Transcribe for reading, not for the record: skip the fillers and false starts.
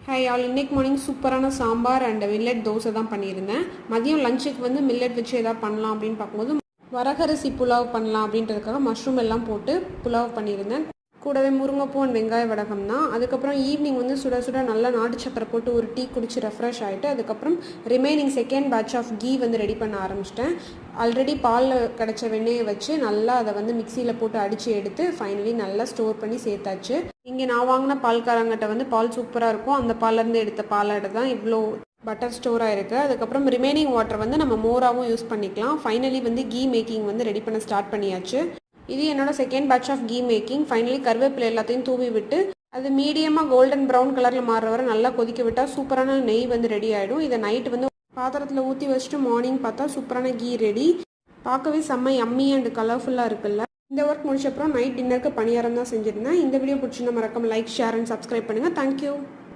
Hi all, இன்னைக்கு morning சூப்பரான sambar and millet dosa தான் பண்ணியிருந்தேன். மதியம் லஞ்சுக்கு வந்து மில்லட் வச்சு எதாவது பண்ணலாம் அப்படின்னு பார்க்கும்போது வரகரிசி புலாவ் பண்ணலாம் அப்படின்றதுக்காக மஷ்ரூம் எல்லாம் போட்டு புலாவ் பண்ணியிருந்தேன். கூடவே முருங்கைப்பூ அண்ட் வெங்காய வடகம் தான். அதுக்கப்புறம் ஈவினிங் வந்து சுட சுட நல்லா நாட்டு சக்கரை போட்டு ஒரு டீ குடிச்சு ரெஃப்ரெஷ் ஆகிட்டு அதுக்கப்புறம் remaining second batch of ghee வந்து ரெடி பண்ண ஆரம்பிச்சிட்டேன். ஆல்ரெடி பாலில் கிடச்ச வெண்ணெயை வச்சு நல்லா அதை வந்து மிக்சியில் போட்டு அடித்து எடுத்து ஃபைனலி நல்லா ஸ்டோர் பண்ணி சேர்த்தாச்சு. இங்கே நான் வாங்கின பால்காரங்கிட்ட வந்து பால் சூப்பராக இருக்கும். அந்த பால்லேருந்து எடுத்த பாலாட தான் இவ்வளோ பட்டர் ஸ்டோராக இருக்குது. அதுக்கப்புறம் ரிமைனிங் வாட்டர் வந்து நம்ம மோராகவும் யூஸ் பண்ணிக்கலாம். ஃபைனலி வந்து கீ மேக்கிங் வந்து ரெடி பண்ண ஸ்டார்ட் பண்ணியாச்சு. இது என்னோட second batch of ghee making. Finally கருவேப்பிலை எல்லாத்தையும் தூவி விட்டு அது மீடியமாக கோல்டன் ப்ரௌன் கலரில் மாறுற வரை நல்லா கொதிக்க விட்டால் சூப்பரான நெய் வந்து ரெடி ஆகிடும். இதை நைட்டு வந்து பாத்திரத்தில் ஊற்றி வச்சுட்டு மார்னிங் பார்த்தா சூப்பரான கீ ரெடி. பார்க்கவே செம்ம யம்மி அண்ட் கலர்ஃபுல்லாக இருக்குல்ல. இந்த ஒர்க் முடிச்சப்பறம் நைட் டின்னருக்கு பணியாரம் தான் செஞ்சுருந்தேன். இந்த வீடியோ பிடிச்சிருந்தா மறக்காம லைக், ஷேர் அண்ட் சப்ஸ்கிரைப் பண்ணுங்கள். தேங்க்யூ.